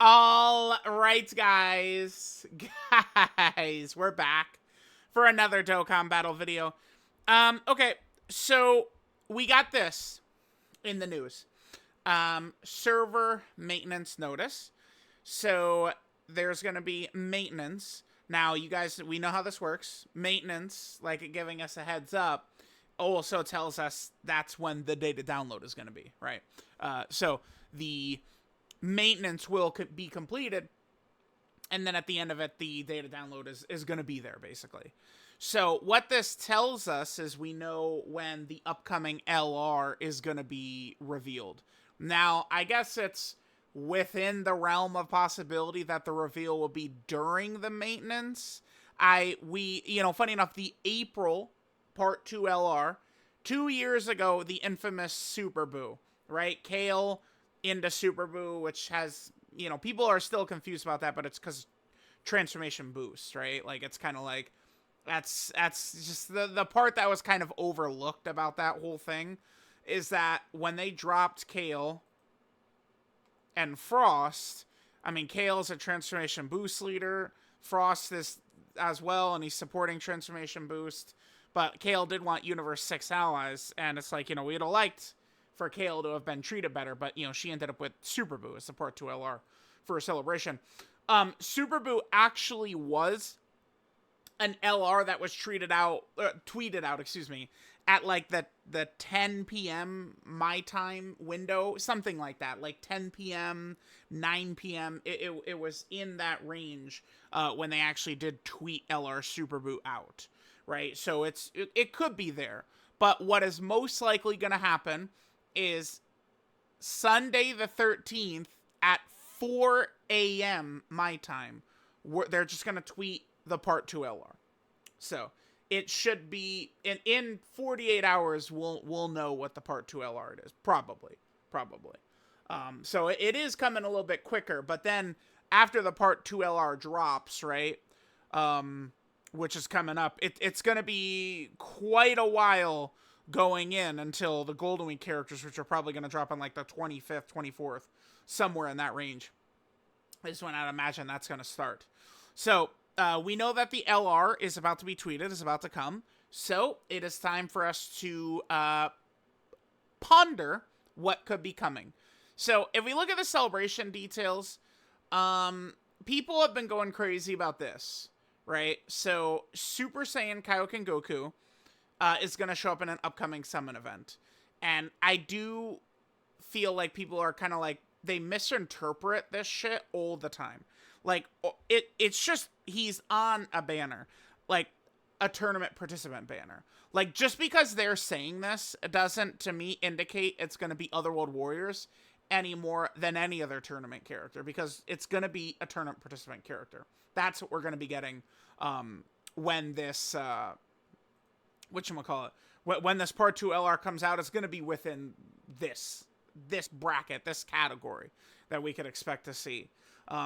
All right, guys. Guys, we're back for another Dokkan battle video. Okay, so we got this in the news. Server maintenance notice. So there's going to be maintenance. Now, you guys, we know how this works. Maintenance, like it giving us a heads up, also tells us that's when the data download is going to be, right? So the maintenance will be completed, and then at the end of it, the data download is going to be there, basically. So what this tells us is we know when the upcoming LR is going to be revealed. Now, I guess it's within the realm of possibility that the reveal will be during the maintenance. Funny enough, the April Part 2 LR, 2 years ago, the infamous Super Boo, right? Kale into Super Boo, which has, people are still confused about that, but it's because transformation boost, right? Like, it's kind of like, that's just the part that was kind of overlooked about that whole thing, is that when they dropped Kale and Frost, I mean, Kale's a transformation boost leader, Frost is as well, and he's supporting transformation boost, but Kale did want Universe 6 allies, and it's like, we'd have liked for Kale to have been treated better, but, she ended up with Super Boo as support to LR for a celebration. Super Boo actually was an LR that was tweeted out, at like the 10 p.m. my time window, something like that, like 10 p.m., 9 p.m. It was in that range when they actually did tweet LR Super Boo out, right? So it could be there. But what is most likely going to happen is Sunday the 13th at 4 a.m. my time. They're just going to tweet the Part 2 LR. So it should be in 48 hours. We'll know what the Part 2 LR it is. Probably. So it is coming a little bit quicker. But then after the Part 2 LR drops, right, which is coming up, it's going to be quite a while going in until the Golden Week characters, which are probably going to drop on like the 25th, 24th, somewhere in that range. Is when I'd imagine that's going to start. So we know that the LR is about to be tweeted, is about to come. So it is time for us to ponder what could be coming. So if we look at the celebration details, people have been going crazy about this, right? So Super Saiyan Kaioken Goku is going to show up in an upcoming summon event. And I do feel like people are kind of like, they misinterpret this shit all the time. Like, it's just, he's on a banner. Like, a tournament participant banner. Like, just because they're saying this, it doesn't, to me, indicate it's going to be Otherworld Warriors any more than any other tournament character. Because it's going to be a tournament participant character. That's what we're going to be getting when this... whatchamacallit, when this Part 2 LR comes out, it's going to be within this bracket, this category that we could expect to see.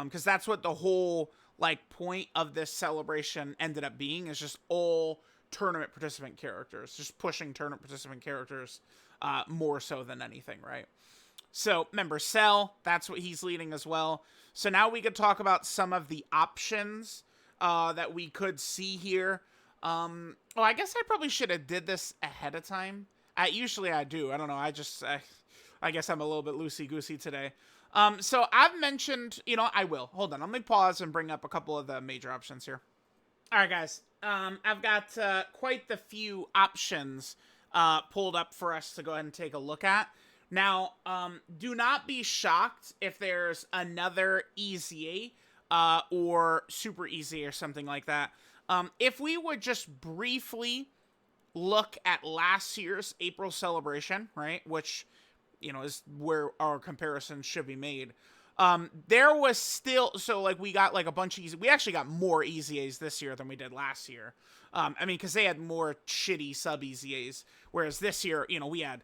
Because that's what the whole, like, point of this celebration ended up being, is just all tournament participant characters. Just pushing tournament participant characters more so than anything, right? So, remember, Cell, that's what he's leading as well. So now we could talk about some of the options that we could see here. I guess I probably should have did this ahead of time. Usually I do. I don't know. I guess I'm a little bit loosey-goosey today. So I've mentioned, I will. Hold on. Let me pause and bring up a couple of the major options here. All right, guys. I've got quite the few options pulled up for us to go ahead and take a look at. Now, do not be shocked if there's another EZA or Super EZA or something like that. If we would just briefly look at last year's April celebration, right, which, is where our comparisons should be made, there was still, so, like, we got, like, a bunch of we actually got more EZAs this year than we did last year. Because they had more shitty sub-EZAs, whereas this year, we had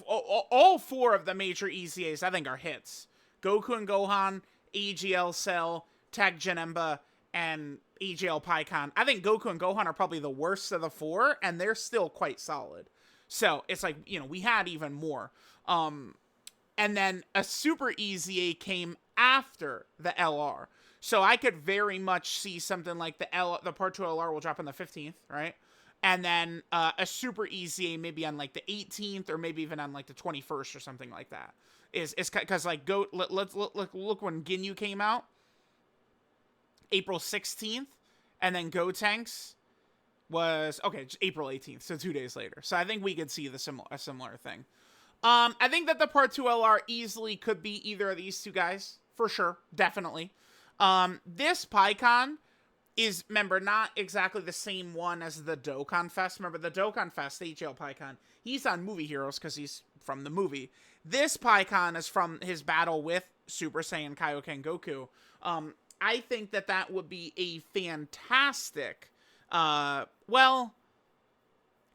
all four of the major EZAs, I think, are hits. Goku and Gohan, AGL Cell, Tag Janemba, and AGL PyCon. I think Goku and Gohan are probably the worst of the four, and they're still quite solid. So it's like, we had even more. And then a Super EZA came after the LR. So I could very much see something like the Part 2 LR will drop on the 15th, right? And then a super easy maybe on like the 18th or maybe even on like the 21st or something like that. Is because like let's look when Ginyu came out, April 16th, and then Gotenks was April 18th, so 2 days later. So I think we could see a similar thing. I think that the Part 2 LR easily could be either of these two guys, for sure, definitely. This PyCon is, remember, not exactly the same one as the Dokkan Fest. Remember, the Dokkan Fest, the HL PyCon, he's on Movie Heroes because he's from the movie. This PyCon is from his battle with Super Saiyan Kaioken Goku. I think that that would be a fantastic, well,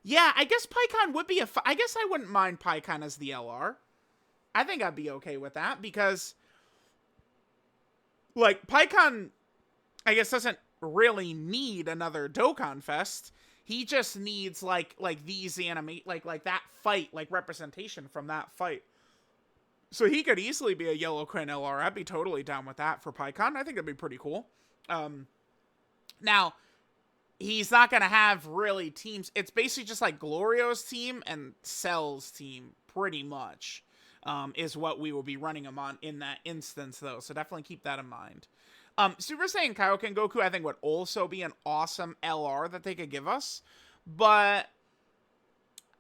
yeah, I guess PyCon would be I guess I wouldn't mind PyCon as the LR. I think I'd be okay with that because, like, PyCon, I guess, doesn't really need another Dokkan Fest. He just needs, like these like that fight, like, representation from that fight. So he could easily be a Yellow Crane LR. I'd be totally down with that for PyCon. I think that'd be pretty cool. Now, he's not going to have really teams. It's basically just like Glorio's team and Cell's team, pretty much, is what we will be running him on in that instance, though. So definitely keep that in mind. Super Saiyan Kaioken Goku, I think, would also be an awesome LR that they could give us. But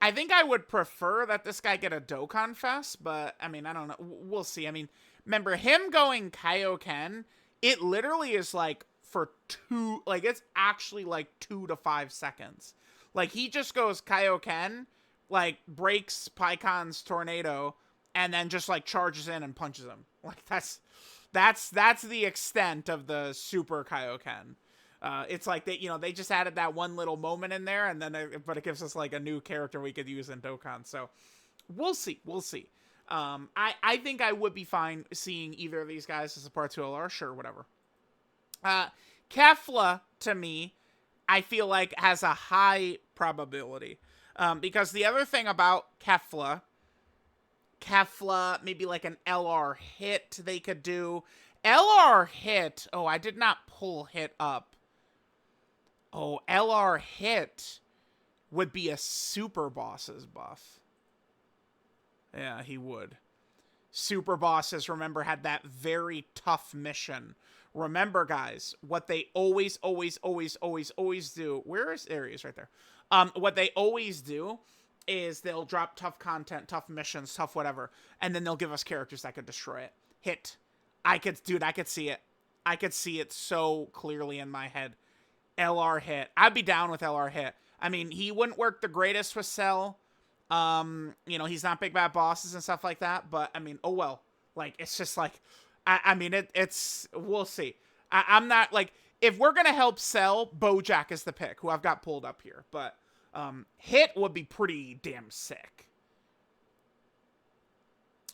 I think I would prefer that this guy get a Dokkan Fest. But, I mean, I don't know. We'll see. I mean, remember, him going Kaioken, it literally is like for it's actually like 2 to 5 seconds. Like, he just goes Kaioken, like, breaks PyCon's tornado, and then just, like, charges in and punches him. Like, that's the extent of the Super Kaioken. It's like they just added that one little moment in there, and then but it gives us like a new character we could use in Dokkan. So we'll see. I think I would be fine seeing either of these guys as a Part 2 LR. Sure, whatever. Kefla, to me, I feel like has a high probability. Because the other thing about Kefla, maybe like an LR Hit they could do. LR Hit, oh, I did not pull Hit up. Oh, LR Hit would be a Super Bosses buff. Yeah, he would. Super Bosses, remember, had that very tough mission. Remember, guys, what they always do. There he is right there. What they always do is they'll drop tough content, tough missions, tough whatever, and then they'll give us characters that could destroy it. Hit. I could see it. I could see it so clearly in my head. LR Hit. I'd be down with LR Hit. I mean, he wouldn't work the greatest with Cell. He's not big bad bosses and stuff like that, but I mean, oh well. Like, it's just like, I mean, it's, we'll see. I'm not, like, if we're gonna help Cell, BOJACK is the pick, who I've got pulled up here, but, Hit would be pretty damn sick.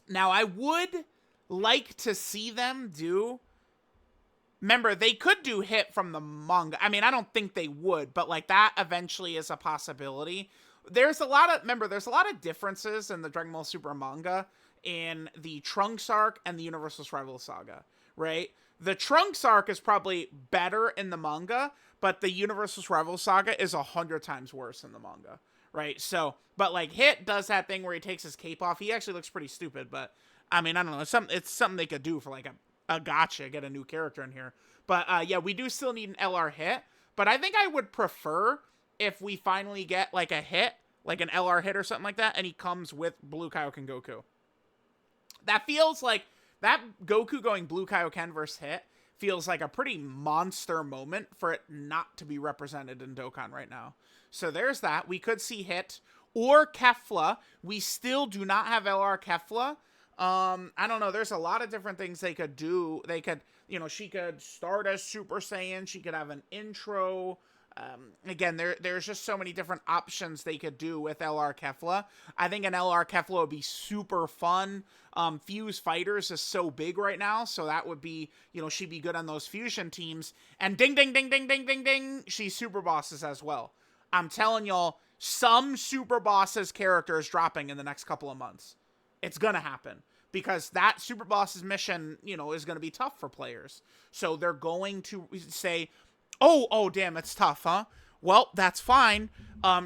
Now, I would like to see them do, remember, they could do Hit from the manga. I mean, I don't think they would, but, like, that eventually is a possibility. There's a lot of differences in the Dragon Ball Super manga in the Trunks arc and the Universal Rival Saga, right? The Trunks arc is probably better in the manga, but the Universal Rival Saga is 100 times worse in the manga, right? So, but, like, Hit does that thing where he takes his cape off. He actually looks pretty stupid, but, I mean, I don't know. It's something they could do for, like, a gotcha, get a new character in here. But, yeah, we do still need an LR Hit, but I think I would prefer if we finally get, like, a Hit, like an LR Hit or something like that, and he comes with Blue Kaioken Goku. That feels like, that Goku going Blue Kaioken versus Hit feels like a pretty monster moment for it not to be represented in Dokkan right now. So there's that. We could see Hit or Kefla. We still do not have LR Kefla. I don't know. There's a lot of different things they could do. They could, she could start as Super Saiyan. She could have an intro. Again, there's just so many different options they could do with LR Kefla. I think an LR Kefla would be super fun. Fuse Fighters is so big right now, so that would be, she'd be good on those fusion teams. And ding, ding, ding, ding, ding, ding, ding, she's Super Bosses as well. I'm telling y'all, some Super Bosses characters dropping in the next couple of months. It's gonna happen. because that Super Boss's mission, you know, is going to be tough for players. So they're going to say, oh, damn, it's tough, huh? Well, that's fine.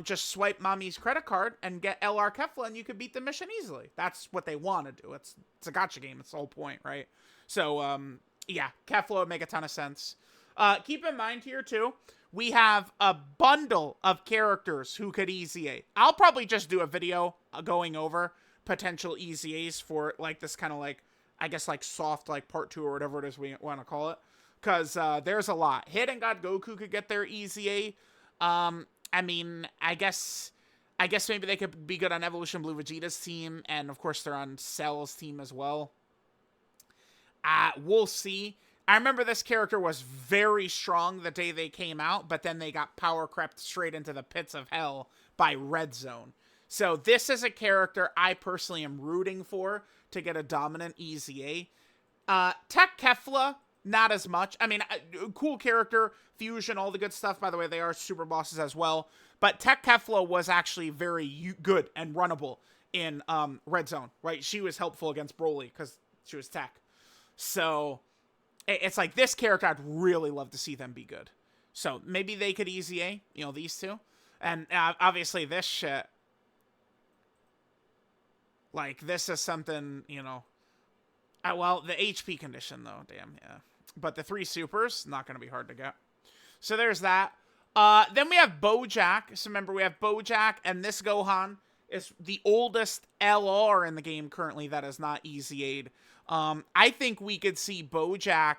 Just swipe mommy's credit card and get LR Kefla, and you could beat the mission easily. That's what they want to do. It's a gacha game. It's the whole point, right? So, yeah, Kefla would make a ton of sense. Keep in mind here, too, we have a bundle of characters who could EZA. I'll probably just do a video going over potential EZAs for, like, this kind of, like, I guess, like, soft, like, part 2 or whatever it is we want to call it. Because there's a lot. Hit and God Goku could get their EZA. I mean, I guess maybe they could be good on Evolution Blue Vegeta's team, and of course they're on Cell's team as well. We'll see. I remember this character was very strong the day they came out, but then they got power crept straight into the pits of hell by Red Zone. So this is a character I personally am rooting for to get a dominant EZA. Tech Kefla, not as much. I mean, cool character, fusion, all the good stuff. By the way, they are super bosses as well. But Tech Kefla was actually very good and runnable in Red Zone, right? She was helpful against Broly because she was Tech. So it's like this character, I'd really love to see them be good. So maybe they could EZA, you know, these two. And obviously this shit, like, this is something, you know. Well, the HP condition, though, damn, yeah. But the 3 supers, not going to be hard to get. So there's that. Then we have BOJACK. So remember, we have BOJACK, and this Gohan is the oldest LR in the game currently that is not EZA'd. I think we could see BOJACK.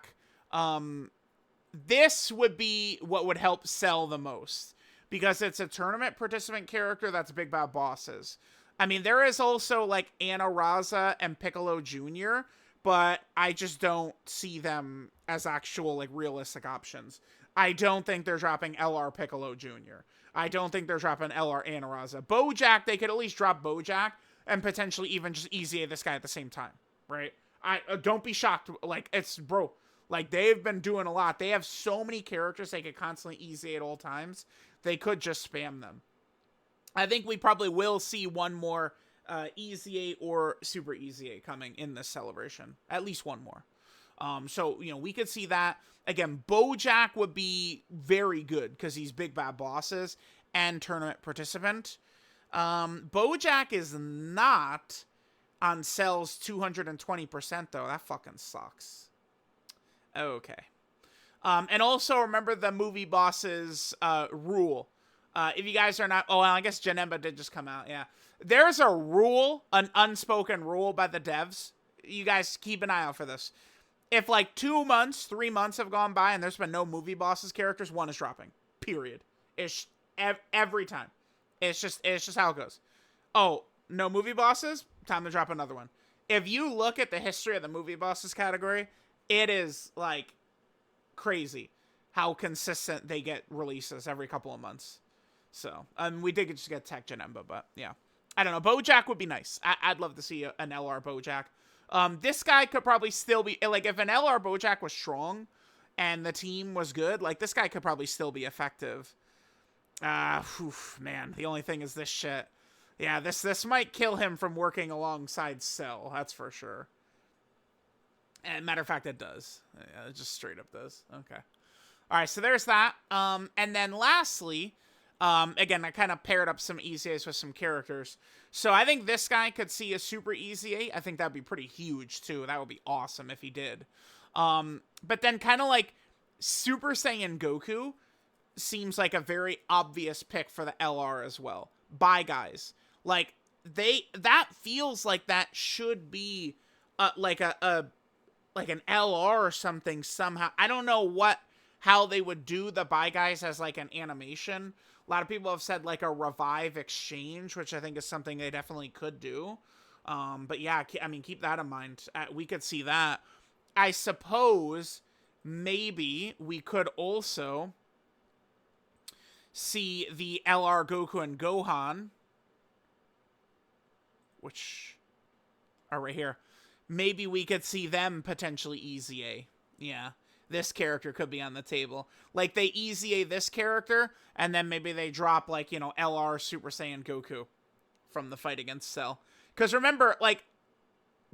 This would be what would help sell the most, because it's a tournament participant character that's big bad bosses. I mean, there is also, like, Anna Raza and Piccolo Jr., but I just don't see them as actual, like, realistic options. I don't think they're dropping LR Piccolo Jr. I don't think they're dropping LR Anna Raza. BOJACK, they could at least drop BOJACK and potentially even just EZA this guy at the same time, right? Don't be shocked. Like, it's, bro, like, they've been doing a lot. They have so many characters they could constantly EZA at all times. They could just spam them. I think we probably will see one more EZA or Super EZA coming in this celebration. At least one more. So, you know, we could see that. Again, BOJACK would be very good because he's big bad bosses and tournament participant. BOJACK is not on Cell's 220%, though. That fucking sucks. Okay. And also, remember the movie bosses rule. If you guys are not... Oh, well, I guess Janemba did just come out, yeah. There's a rule, an unspoken rule by the devs. You guys keep an eye out for this. If, like, 2 months, 3 months have gone by and there's been no movie bosses characters, one is dropping. Period. It's every time. It's just how it goes. Oh, no movie bosses? Time to drop another one. If you look at the history of the movie bosses category, it is, like, crazy how consistent they get releases every couple of months. So, we did just get Tech Janemba, but yeah. I don't know. BOJACK would be nice. I'd love to see an LR BOJACK. This guy could probably still be, like, if an LR BOJACK was strong and the team was good, like, this guy could probably still be effective. Man, the only thing is this shit. Yeah, this might kill him from working alongside Cell, that's for sure. And matter of fact, it does. Yeah, it just straight up does. Okay. All right, so there's that. And then lastly... again, I kind of paired up some EZAs with some characters. So I think this guy could see a Super EZA. I think that'd be pretty huge, too. That would be awesome if he did. But then kind of like Super Saiyan Goku seems like a very obvious pick for the LR as well. Bye, guys. Like, that feels like that should be like an LR or something somehow. I don't know how they would do the Bye Guys as like an animation. A lot of people have said like a revive exchange, which I think is something they definitely could do. But yeah, I mean, keep that in mind. We could see that. I suppose maybe we could also see the LR Goku and Gohan, which are right here. Maybe we could see them potentially EZA. Yeah. This character could be on the table. Like, they EZA this character, and then maybe they drop, like, you know, LR Super Saiyan Goku from the fight against Cell. Because remember, like,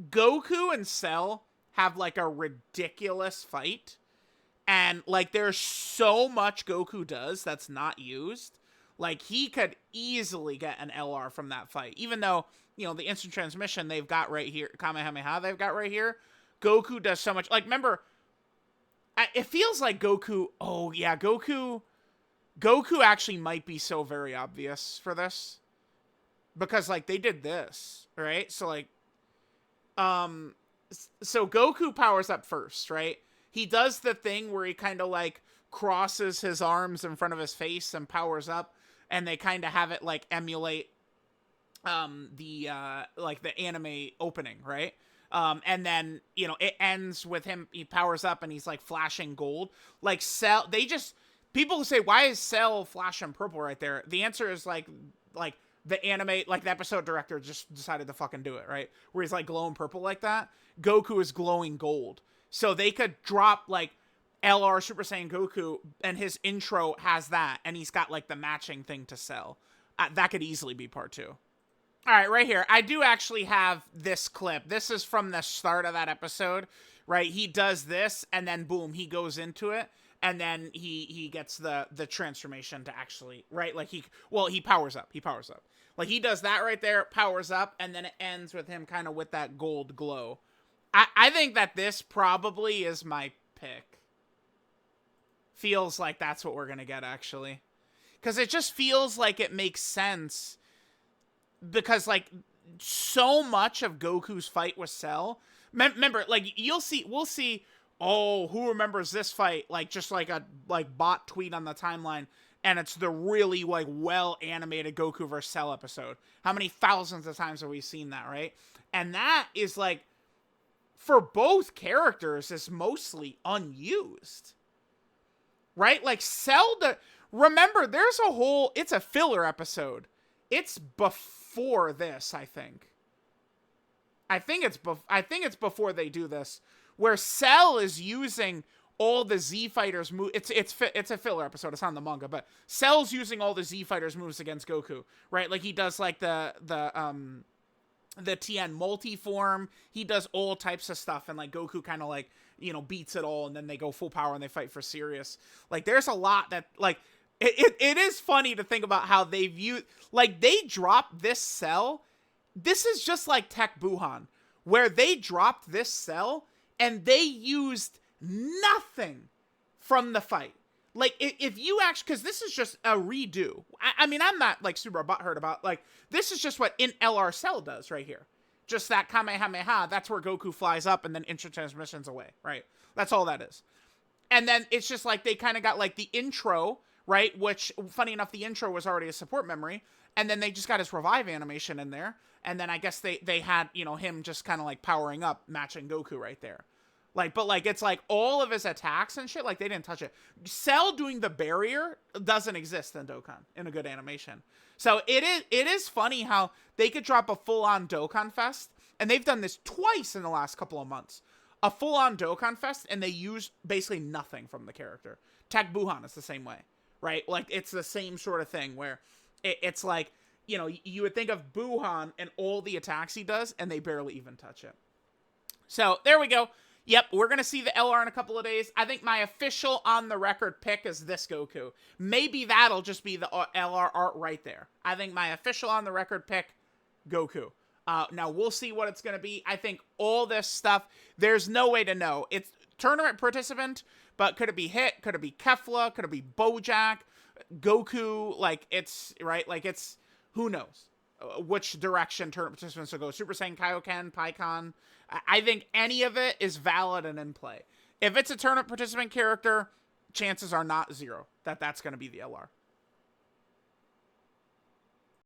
Goku and Cell have like a ridiculous fight, and like there's so much Goku does that's not used. Like he could easily get an LR from that fight, even though, you know, the instant transmission they've got right here, Kamehameha they've got right here, Goku does so much. Like, remember, it feels like Goku, oh yeah, Goku actually might be so very obvious for this, because like they did this, right? So like, so Goku powers up first, right? He does the thing where he kind of like crosses his arms in front of his face and powers up, and they kind of have it like emulate the like the anime opening, right? And then, you know, it ends with him, he powers up and he's like flashing gold. Like Cell, people who say, why is Cell flashing purple right there? The answer is like the anime, like the episode director just decided to fucking do it, right? Where he's like glowing purple like that. Goku is glowing gold. So they could drop like LR Super Saiyan Goku, and his intro has that, and he's got like the matching thing to Cell. That could easily be part 2. All right, right here. I do actually have this clip. This is from the start of that episode, right? He does this, and then boom, he goes into it, and then he gets the transformation to actually, right? Like he powers up. He powers up. Like he does that right there, powers up, and then it ends with him kind of with that gold glow. I think that this probably is my pick. Feels like that's what we're going to get, actually. Because it just feels like it makes sense. Because, like, so much of Goku's fight with Cell... Remember, like, we'll see, oh, who remembers this fight? Like, just like a, like, bot tweet on the timeline. And it's the really, like, well-animated Goku vs. Cell episode. How many thousands of times have we seen that, right? And that is, like, for both characters, is mostly unused. Right? Like, Cell... Remember, there's a whole... It's a filler episode. It's before this, I think. I think it's before they do this, where Cell is using all the Z Fighters move. It's a filler episode. It's not in the manga, but Cell's using all the Z Fighters moves against Goku, right? Like he does like the Tien multi-form. He does all types of stuff, and like Goku kind of like, you know, beats it all, and then they go full power and they fight for Sirius. Like there's a lot that like it is funny to think about how they view, like they dropped this Cell. This is just like Tech Buhan, where they dropped this Cell and they used nothing from the fight. Like, if you actually, because this is just a redo. I mean, I'm not, like, super butthurt about, like, this is just what in LR Cell does right here. Just that Kamehameha, that's where Goku flies up and then instant transmissions away, right? That's all that is. And then it's just like they kind of got, like, the intro, right? Which, funny enough, the intro was already a support memory. And then they just got his revive animation in there. And then I guess they had, you know, him just kind of, like, powering up, matching Goku right there. Like, but, like, it's, like, all of his attacks and shit, like, they didn't touch it. Cell doing the barrier doesn't exist in Dokkan in a good animation. So it is funny how they could drop a full-on Dokkan Fest, and they've done this twice in the last couple of months. A full-on Dokkan Fest, and they use basically nothing from the character. Tech Buhan is the same way, right? Like, it's the same sort of thing where it's like, you know, you would think of Buhan and all the attacks he does, and they barely even touch it. So, there we go. Yep, we're going to see the LR in a couple of days. I think my official on-the-record pick is this Goku. Maybe that'll just be the LR art right there. I think my official on-the-record pick, Goku. Now, we'll see what it's going to be. I think all this stuff, there's no way to know. It's tournament participant, but could it be Hit? Could it be Kefla? Could it be BOJACK? Goku? Like, it's, right? Like, it's, who knows which direction tournament participants will go. Super Saiyan, Kaioken, Pikkon. I think any of it is valid and in play. If it's a tournament participant character, chances are not zero that that's going to be the LR.